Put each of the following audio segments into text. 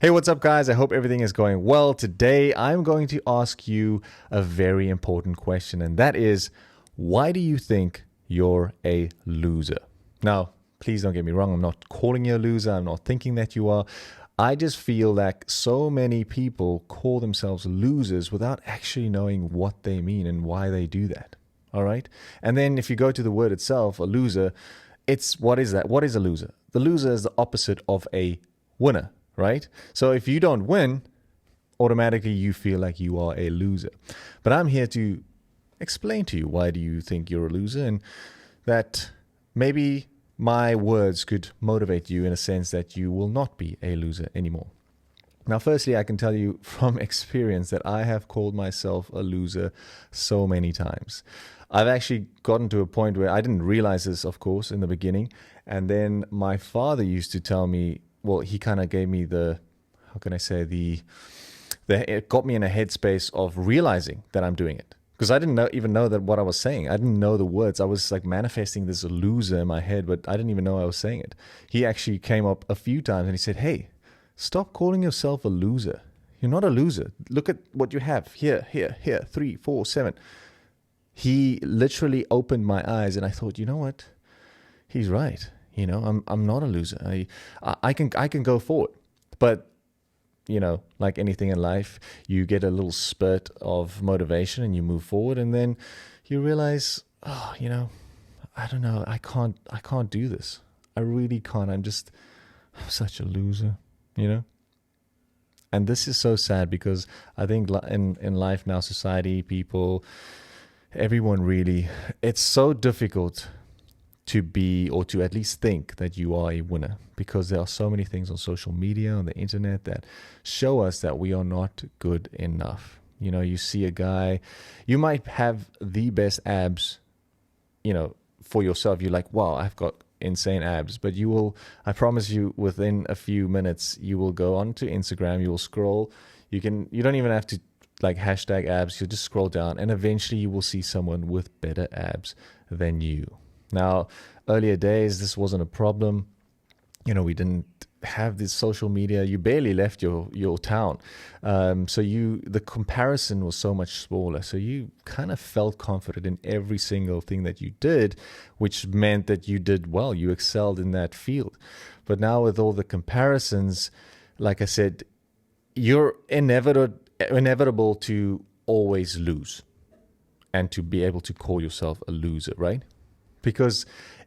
Hey, what's up, guys? I hope everything is going well. Today, I'm going to ask you a very important question, and that is, why do you think you're a loser? Now, please don't get me wrong. I'm not calling you a loser. I'm not thinking that you are. I just feel like so many people call themselves losers without actually knowing what they mean and why they do that. All right? And then if you go to the word itself, a loser, what is that? What is a loser? The loser is the opposite of a winner, right? So if you don't win, automatically you feel like you are a loser. But I'm here to explain to you why do you think you're a loser, and that maybe my words could motivate you in a sense that you will not be a loser anymore. Now, firstly, I can tell you from experience that I have called myself a loser so many times. I've actually gotten to a point where I didn't realize this, of course, in the beginning. And then my father used to tell me, well, he kind of gave me it got me in a headspace of realizing that I'm doing it. Because I didn't even know that what I was saying. I didn't know the words. I was like manifesting this loser in my head, but I didn't even know I was saying it. He actually came up a few times and he said, hey, stop calling yourself a loser. You're not a loser. Look at what you have here, 3, 4, 7. He literally opened my eyes and I thought, you know what? He's right. You know, I'm not a loser. I can go forward. But you know, like anything in life, you get a little spurt of motivation and you move forward, and then you realize, oh, you know, I don't know, I can't do this. I really can't. I'm such a loser, you know? And this is so sad because I think in life now, society, people, everyone really, it's so difficult to be, or to at least think that you are a winner, because there are so many things on social media, on the internet, that show us that we are not good enough. You know, you see a guy, you might have the best abs, you know, for yourself. You're like, wow, I've got insane abs. But you will, I promise you, within a few minutes, you will go onto Instagram, you will scroll. You don't even have to like hashtag abs. You'll just scroll down and eventually you will see someone with better abs than you. Now, earlier days, this wasn't a problem. You know, we didn't have this social media. You barely left your town. So the comparison was so much smaller. So you kind of felt confident in every single thing that you did, which meant that you did well. You excelled in that field. But now with all the comparisons, like I said, you're inevitable to always lose and to be able to call yourself a loser, right? Because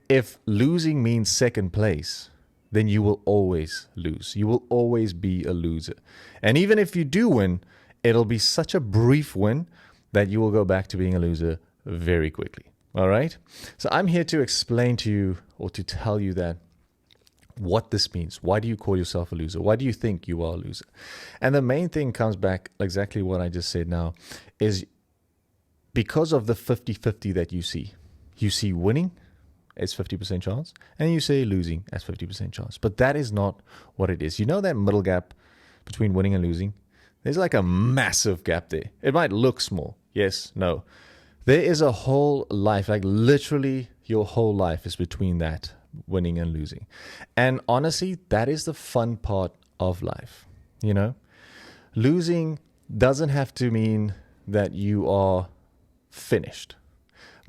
if losing means second place, then you will always lose. You will always be a loser. And even if you do win, it'll be such a brief win that you will go back to being a loser very quickly. All right? So I'm here to explain to you, or to tell you that what this means. Why do you call yourself a loser? Why do you think you are a loser? And the main thing comes back exactly what I just said now, is because of the 50-50 that you see. You see winning as 50% chance, and you say losing as 50% chance. But that is not what it is. You know that middle gap between winning and losing? There's like a massive gap there. It might look small. Yes, no. There is a whole life, like literally your whole life is between that winning and losing. And honestly, that is the fun part of life. You know, losing doesn't have to mean that you are finished.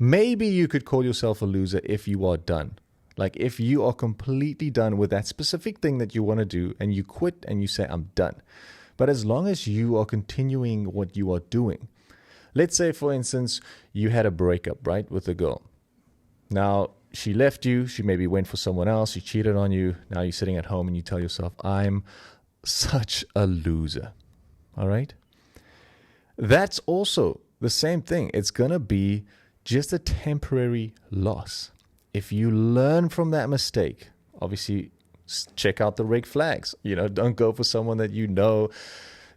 Maybe you could call yourself a loser if you are done. Like if you are completely done with that specific thing that you want to do and you quit and you say, I'm done. But as long as you are continuing what you are doing, let's say, for instance, you had a breakup, right, with a girl. Now, she left you. She maybe went for someone else. She cheated on you. Now you're sitting at home and you tell yourself, I'm such a loser. All right? That's also the same thing. It's going to be just a temporary loss. If you learn from that mistake, obviously check out the red flags. You know, don't go for someone that you know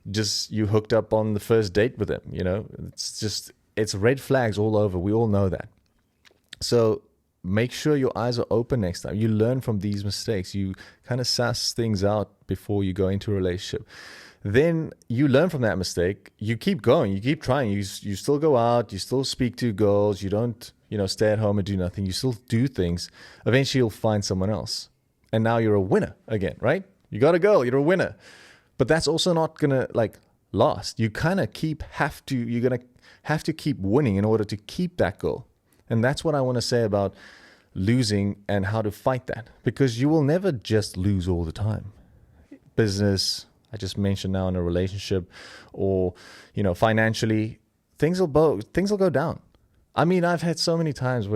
just you hooked up on the first date with them. You know, it's red flags all over. We all know that. So make sure your eyes are open next time. You learn from these mistakes. You kind of suss things out before you go into a relationship. Then you learn from that mistake. You keep going. You keep trying. You still go out. You still speak to girls. You don't, stay at home and do nothing. You still do things. Eventually, you'll find someone else. And now you're a winner again, right? You got a girl. You're a winner. But that's also not gonna like last. You kind of you're gonna have to keep winning in order to keep that goal. And that's what I want to say about losing and how to fight that, because you will never just lose all the time. Business, I just mentioned, now in a relationship, or financially, things will go down. I mean, I've had so many times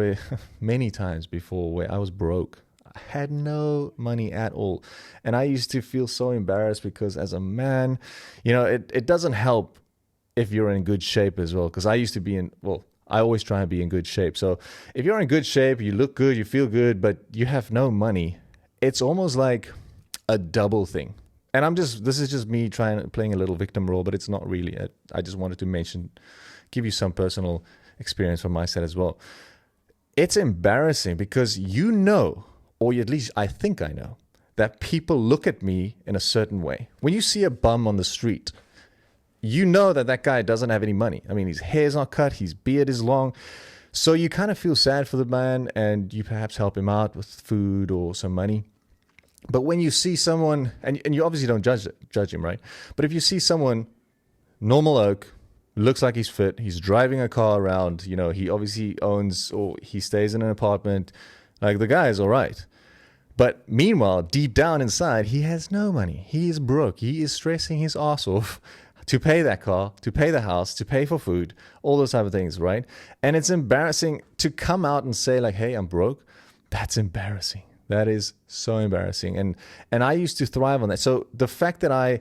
many times before where I was broke. I had no money at all. And I used to feel so embarrassed because as a man, it doesn't help if you're in good shape as well. Because I used to be I always try and be in good shape. So if you're in good shape, you look good, you feel good, but you have no money, it's almost like a double thing. And this is just me playing a little victim role, but it's not really. I just wanted to give you some personal experience from my side as well. It's embarrassing because or at least I think I know, that people look at me in a certain way. When you see a bum on the street, you know that guy doesn't have any money. I mean, his hair's not cut, his beard is long. So you kind of feel sad for the man, and you perhaps help him out with food or some money. But when you see someone, and you obviously don't judge him, right? But if you see someone, normal oak, looks like he's fit, he's driving a car around, he obviously owns, or he stays in an apartment, like the guy is all right. But meanwhile, deep down inside, he has no money. He is broke. He is stressing his ass off to pay that car, to pay the house, to pay for food, all those type of things, right? And it's embarrassing to come out and say like, hey, I'm broke. That's embarrassing. That is so embarrassing. And I used to thrive on that. So the fact that I,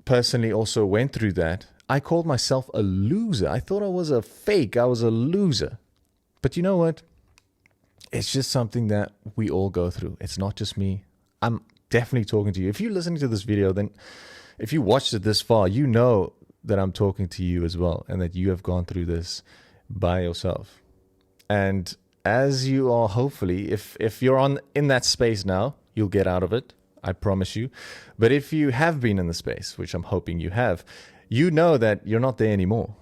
personally also went through that, I called myself a loser. I thought I was a fake. I was a loser. But you know what? It's just something that we all go through. It's not just me. I'm definitely talking to you. If you're listening to this video, then if you watched it this far, you know that I'm talking to you as well, and that you have gone through this by yourself. And as you are, hopefully, if you're in that space now, you'll get out of it. I promise you. But if you have been in the space, which I'm hoping you have, you know that you're not there anymore.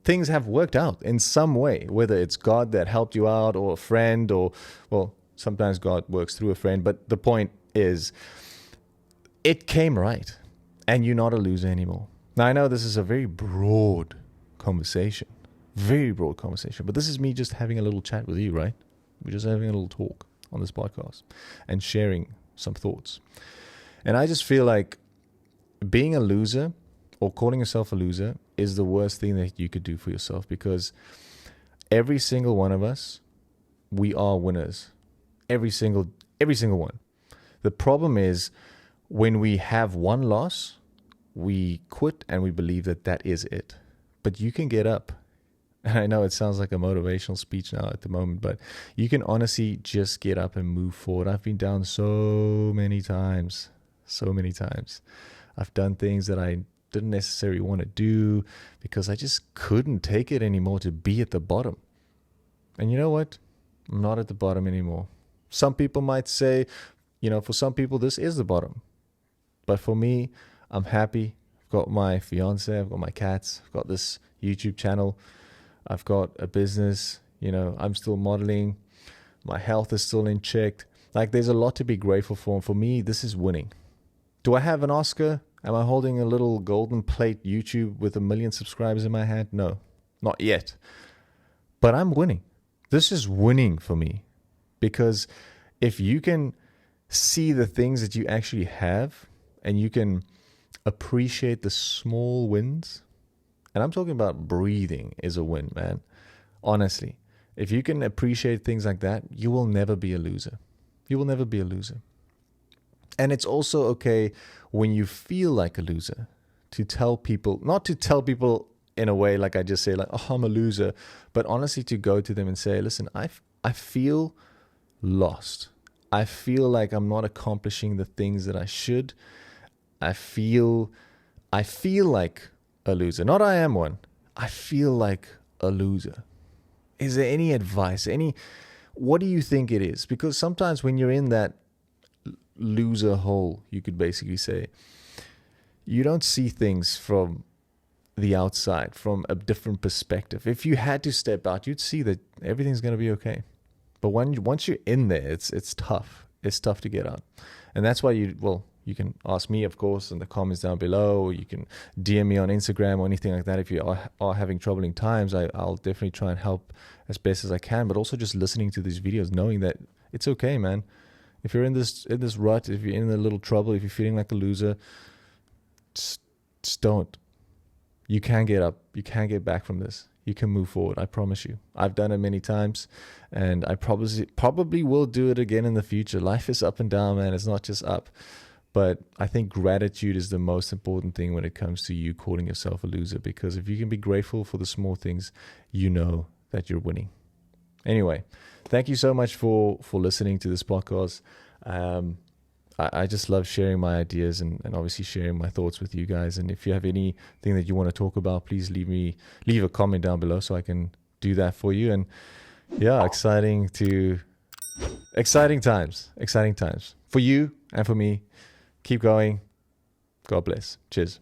Things have worked out in some way, whether it's God that helped you out, or a friend, or, well, sometimes God works through a friend. But the point is, it came right, and you're not a loser anymore. Now, I know this is a very broad conversation, but this is me just having a little chat with you, right? We're just having a little talk on this podcast and sharing some thoughts. And I just feel like being a loser, or calling yourself a loser, is the worst thing that you could do for yourself, because every single one of us, we are winners. Every single one. The problem is when we have one loss, we quit and we believe that is it. But you can get up. And I know it sounds like a motivational speech now at the moment, but you can honestly just get up and move forward. I've been down so many times. I've done things that I didn't necessarily want to do because I just couldn't take it anymore to be at the bottom. And you know what? I'm not at the bottom anymore. Some people might say, for some people this is the bottom. But for me, I'm happy. I've got my fiance, I've got my cats, I've got this YouTube channel, I've got a business, I'm still modeling, my health is still in check. Like, there's a lot to be grateful for. And for me, this is winning. Do I have an Oscar? Am I holding a little golden plate YouTube with 1 million subscribers in my hand? No, not yet. But I'm winning. This is winning for me. Because if you can see the things that you actually have, and you can appreciate the small wins, and I'm talking about breathing is a win, man. Honestly, if you can appreciate things like that, you will never be a loser. You will never be a loser. And it's also okay when you feel like a loser to tell people, not to tell people in a way like I just say like, oh, I'm a loser, but honestly to go to them and say, listen, I feel lost. I feel like I'm not accomplishing the things that I should. I feel like a loser. Not I am one. I feel like a loser. Is there any advice? What do you think it is? Because sometimes when you're in that loser hole, you could basically say, you don't see things from the outside, from a different perspective. If you had to step out, you'd see that everything's going to be okay. But once you're in there, it's tough. It's tough to get out. And that's why You can ask me, of course, in the comments down below, or you can DM me on Instagram or anything like that. If you are having troubling times, I'll definitely try and help as best as I can. But also just listening to these videos, knowing that it's okay, man. If you're in this rut, if you're in a little trouble, if you're feeling like a loser, just don't. You can get up. You can get back from this. You can move forward. I promise you. I've done it many times, and I probably will do it again in the future. Life is up and down, man. It's not just up. But I think gratitude is the most important thing when it comes to you calling yourself a loser, because if you can be grateful for the small things, you know that you're winning. Anyway, thank you so much for listening to this podcast. I just love sharing my ideas and obviously sharing my thoughts with you guys. And if you have anything that you want to talk about, please leave a comment down below so I can do that for you. And yeah, exciting times for you and for me. Keep going. God bless. Cheers.